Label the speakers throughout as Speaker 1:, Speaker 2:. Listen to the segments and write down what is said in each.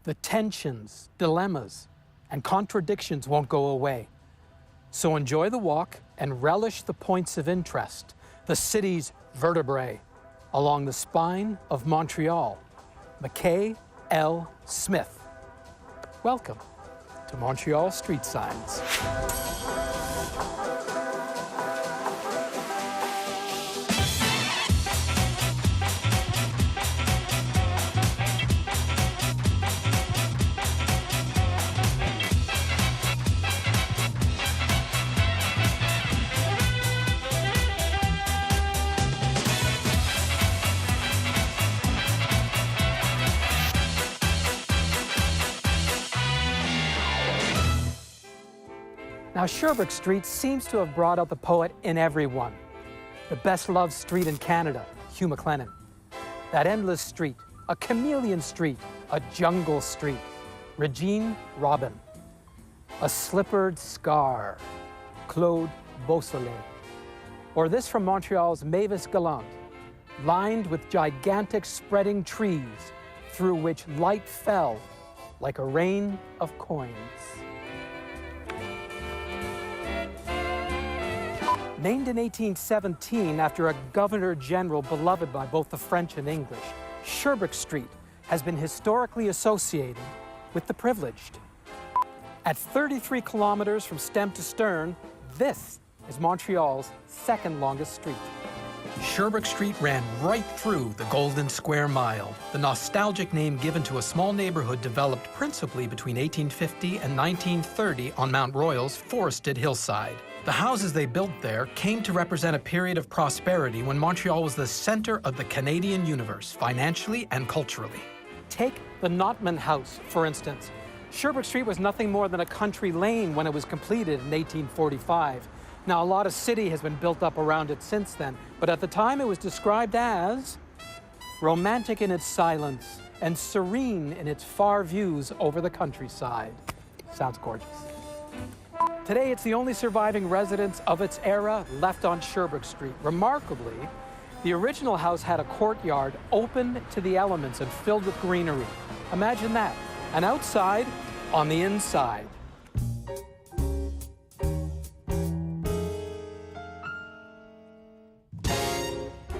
Speaker 1: The tensions, dilemmas, and contradictions won't go away. So enjoy the walk and relish the points of interest, the city's vertebrae, along the spine of Montreal. Mackay L. Smith. Welcome to Montreal Street Signs. Now, Sherbrooke Street seems to have brought out the poet in everyone. The best-loved street in Canada, Hugh MacLennan. That endless street, a chameleon street, a jungle street, Regine Robin. A slippered scar, Claude Beausoleil. Or this from Montreal's Mavis Gallant, lined with gigantic spreading trees through which light fell like a rain of coins. Named in 1817 after a governor-general beloved by both the French and English, Sherbrooke Street has been historically associated with the privileged. At 33 kilometers from stem to stern, this is Montreal's second longest street. Sherbrooke Street ran right through the Golden Square Mile, the nostalgic name given to a small neighborhood developed principally between 1850 and 1930 on Mount Royal's forested hillside. The houses they built there came to represent a period of prosperity when Montreal was the center of the Canadian universe, financially and culturally. Take the Notman House, for instance. Sherbrooke Street was nothing more than a country lane when it was completed in 1845. Now, a lot of city has been built up around it since then, but at the time it was described as romantic in its silence and serene in its far views over the countryside. Sounds gorgeous. Today, it's the only surviving residence of its era left on Sherbrooke Street. Remarkably, the original house had a courtyard open to the elements and filled with greenery. Imagine that, and outside on the inside.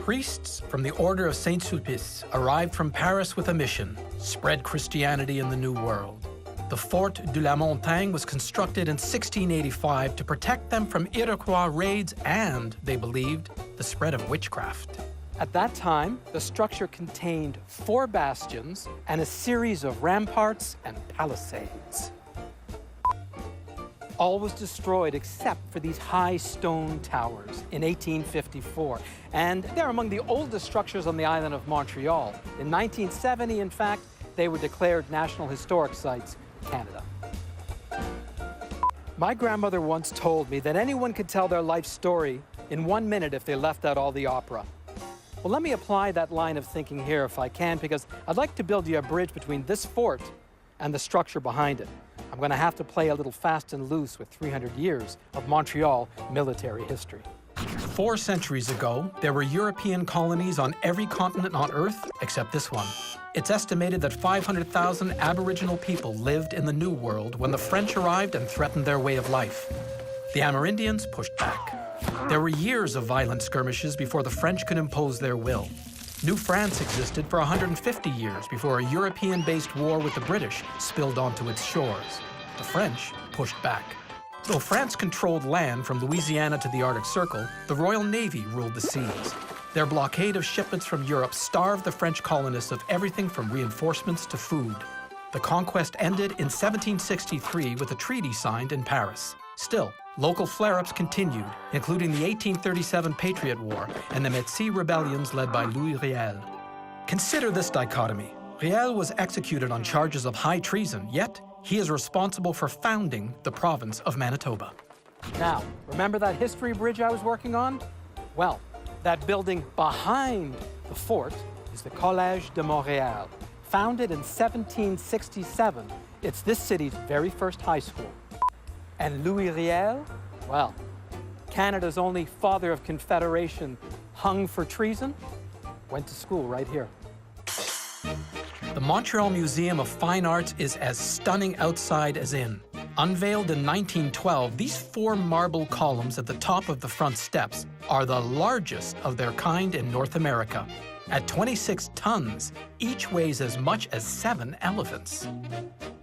Speaker 1: Priests from the Order of Saint-Sulpice arrived from Paris with a mission: spread Christianity in the New World. The Fort de la Montagne was constructed in 1685 to protect them from Iroquois raids and, they believed, the spread of witchcraft. At that time, the structure contained 4 bastions and a series of ramparts and palisades. All was destroyed except for these high stone towers in 1854. And they're among the oldest structures on the island of Montreal. In 1970, in fact, they were declared National Historic Sites in Canada. My grandmother once told me that anyone could tell their life story in 1 minute if they left out all the opera. Well, let me apply that line of thinking here if I can, because I'd like to build you a bridge between this fort and the structure behind it. I'm going to have to play a little fast and loose with 300 years of Montreal military history. 4 centuries ago, there were European colonies on every continent on Earth except this one. It's estimated that 500,000 Aboriginal people lived in the New World when the French arrived and threatened their way of life. The Amerindians pushed back. There were years of violent skirmishes before the French could impose their will. New France existed for 150 years before a European-based war with the British spilled onto its shores. The French pushed back. Though France controlled land from Louisiana to the Arctic Circle, the Royal Navy ruled the seas. Their blockade of shipments from Europe starved the French colonists of everything from reinforcements to food. The conquest ended in 1763 with a treaty signed in Paris. Still, local flare-ups continued, including the 1837 Patriot War and the Métis rebellions led by Louis Riel. Consider this dichotomy. Riel was executed on charges of high treason, yet he is responsible for founding the province of Manitoba. Now, remember that history bridge I was working on? Well, that building behind the fort is the Collège de Montréal. Founded in 1767, it's this city's very first high school. And Louis Riel, well, Canada's only father of Confederation hung for treason, went to school right here. The Montreal Museum of Fine Arts is as stunning outside as in. Unveiled in 1912, these 4 marble columns at the top of the front steps are the largest of their kind in North America. At 26 tons, each weighs as much as 7 elephants.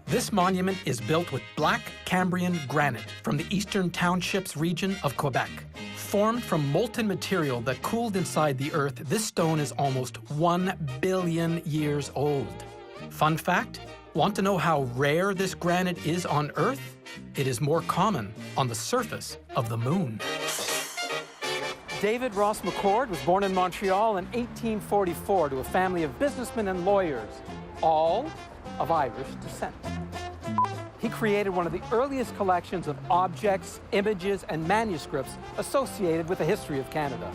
Speaker 1: This monument is built with black Cambrian granite from the Eastern Townships region of Quebec. Formed from molten material that cooled inside the earth, this stone is almost 1 billion years old. Fun fact, want to know how rare this granite is on Earth? It is more common on the surface of the moon. David Ross McCord was born in Montreal in 1844 to a family of businessmen and lawyers, all of Irish descent. He created one of the earliest collections of objects, images, and manuscripts associated with the history of Canada.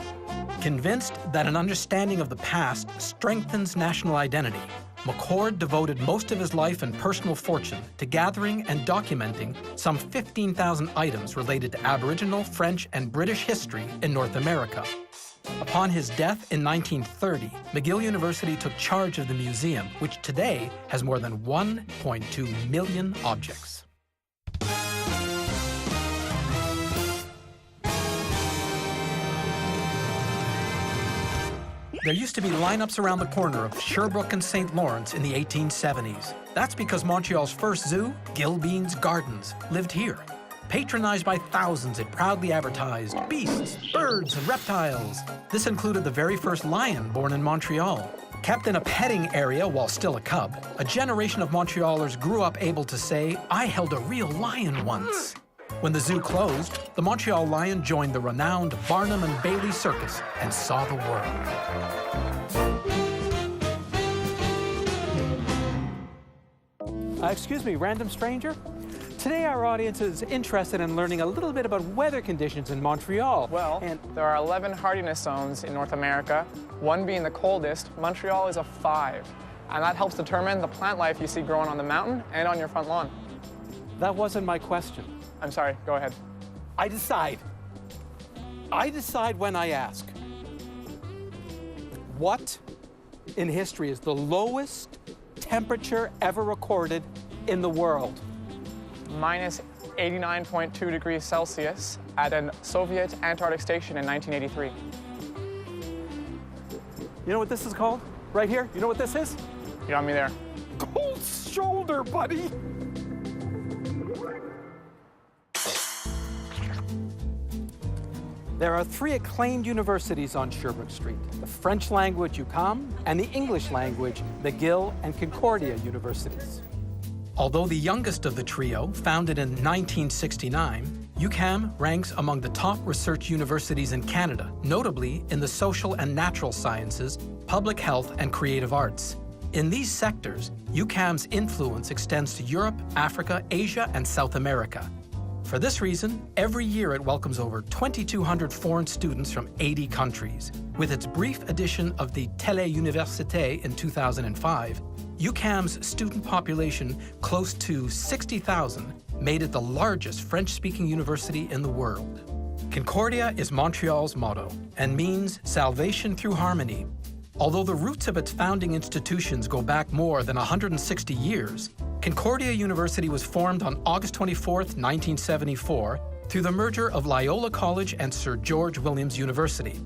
Speaker 1: Convinced that an understanding of the past strengthens national identity, McCord devoted most of his life and personal fortune to gathering and documenting some 15,000 items related to Aboriginal, French, and British history in North America. Upon his death in 1930, McGill University took charge of the museum, which today has more than 1.2 million objects. There used to be lineups around the corner of Sherbrooke and St. Lawrence in the 1870s. That's because Montreal's first zoo, Gilbean's Gardens, lived here. Patronized by thousands, it proudly advertised beasts, birds, and reptiles. This included the very first lion born in Montreal. Kept in a petting area while still a cub, a generation of Montrealers grew up able to say, "I held a real lion once." When the zoo closed, the Montreal lion joined the renowned Barnum and Bailey Circus and saw the world. Excuse me, random stranger? Today our audience is interested in learning a little bit about weather conditions in Montreal.
Speaker 2: Well, there are 11 hardiness zones in North America, one being the coldest. Montreal is a 5, and that helps determine the plant life you see growing on the mountain and on your front lawn.
Speaker 1: That wasn't my question.
Speaker 2: I'm sorry, go ahead.
Speaker 1: I decide when I ask. What in history is the lowest temperature ever recorded in the world?
Speaker 2: Minus 89.2 degrees Celsius at a Soviet Antarctic station in 1983.
Speaker 1: You know what this is called? Right here? You know what this is?
Speaker 2: You got me there.
Speaker 1: Cold shoulder, buddy. There are 3 acclaimed universities on Sherbrooke Street: the French language UQAM and the English language McGill and Concordia universities. Although the youngest of the trio, founded in 1969, UQAM ranks among the top research universities in Canada, notably in the social and natural sciences, public health, and creative arts. In these sectors, UQAM's influence extends to Europe, Africa, Asia, and South America. For this reason, every year it welcomes over 2,200 foreign students from 80 countries. With its brief addition of the Télé-Université in 2005, UQAM's student population, close to 60,000, made it the largest French-speaking university in the world. Concordia is Montreal's motto and means salvation through harmony. Although the roots of its founding institutions go back more than 160 years, Concordia University was formed on August 24, 1974, through the merger of Loyola College and Sir George Williams University.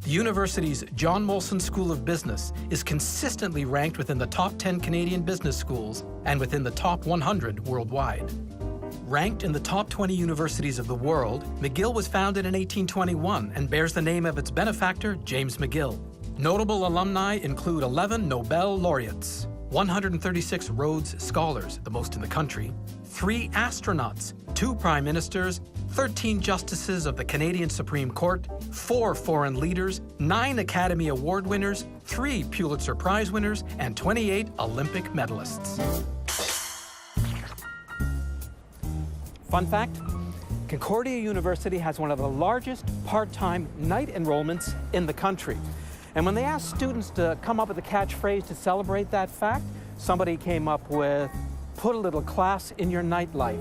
Speaker 1: The university's John Molson School of Business is consistently ranked within the top 10 Canadian business schools and within the top 100 worldwide. Ranked in the top 20 universities of the world, McGill was founded in 1821 and bears the name of its benefactor, James McGill. Notable alumni include 11 Nobel laureates, 136 Rhodes Scholars, the most in the country, 3 astronauts, 2 prime ministers, 13 justices of the Canadian Supreme Court, 4 foreign leaders, 9 Academy Award winners, 3 Pulitzer Prize winners, and 28 Olympic medalists. Fun fact, Concordia University has one of the largest part-time night enrollments in the country. And when they asked students to come up with a catchphrase to celebrate that fact, somebody came up with, "Put a little class in your nightlife."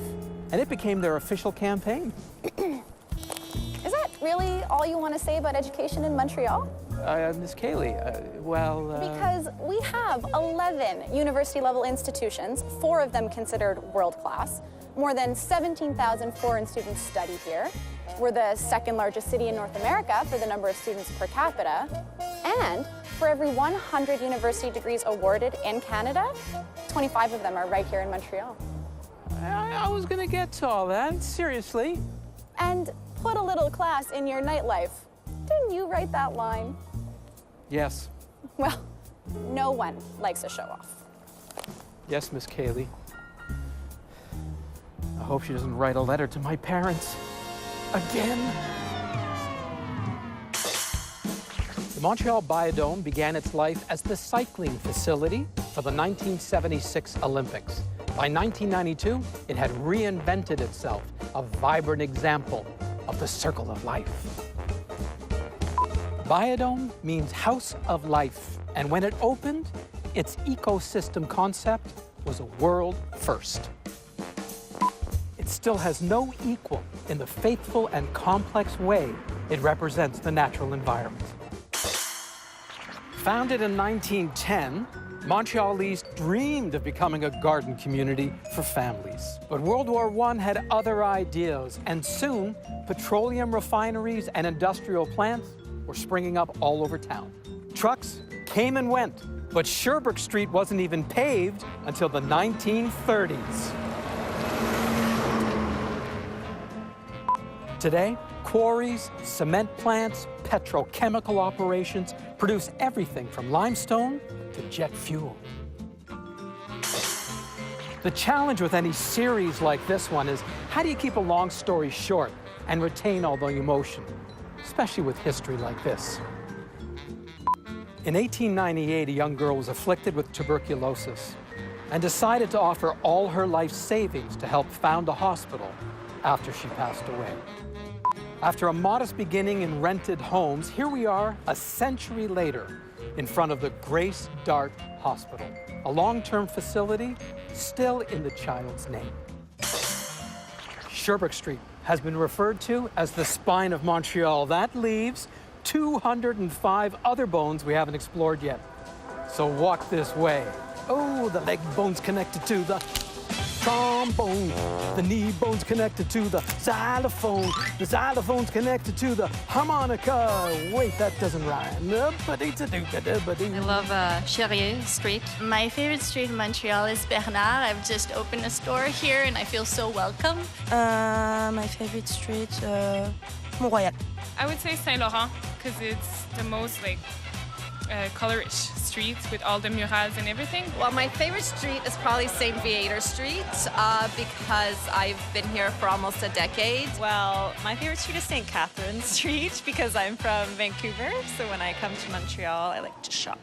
Speaker 1: And it became their official campaign.
Speaker 3: Is that really all you want to say about education in Montreal?
Speaker 1: Miss Kaylee,
Speaker 3: Because we have 11 university-level institutions, 4 of them considered world-class. More than 17,000 foreign students study here. We're the second largest city in North America for the number of students per capita. And for every 100 university degrees awarded in Canada, 25 of them are right here in Montreal.
Speaker 1: I was gonna get to all that, seriously.
Speaker 3: And put a little class in your nightlife. Didn't you write that line?
Speaker 1: Yes.
Speaker 3: Well, no one likes a show-off.
Speaker 1: Yes, Miss Kaylee. I hope she doesn't write a letter to my parents. Again. The Montreal Biodome began its life as the cycling facility for the 1976 Olympics. By 1992, it had reinvented itself, a vibrant example of the circle of life. Biodome means house of life, and when it opened, its ecosystem concept was a world first. It still has no equal in the faithful and complex way it represents the natural environment. Founded in 1910, Montrealese dreamed of becoming a garden community for families. But World War I had other ideas, and soon petroleum refineries and industrial plants were springing up all over town. Trucks came and went, but Sherbrooke Street wasn't even paved until the 1930s. Today, quarries, cement plants, petrochemical operations produce everything from limestone to jet fuel. The challenge with any series like this one is, how do you keep a long story short and retain all the emotion, especially with history like this? In 1898, a young girl was afflicted with tuberculosis and decided to offer all her life savings to help found a hospital after she passed away. After a modest beginning in rented homes, here we are a century later in front of the Grace Dart Hospital, a long-term facility still in the child's name. Sherbrooke Street has been referred to as the spine of Montreal. That leaves 205 other bones we haven't explored yet. So walk this way. Oh, the leg bone's connected to the trombone. The knee bone's connected to the xylophone. The xylophone's connected to the harmonica. Wait, that doesn't rhyme.
Speaker 4: I love Sherbrooke Street.
Speaker 5: My favorite street in Montreal is Bernard. I've just opened a store here and I feel so welcome.
Speaker 6: My favorite street, Montreal.
Speaker 7: I would say Saint Laurent because it's the most colorish street with all the murals and everything.
Speaker 8: Well, my favorite street is probably St. Viator Street because I've been here for almost a decade.
Speaker 9: Well, my favorite street is St. Catherine Street because I'm from Vancouver, so when I come to Montreal, I like to shop.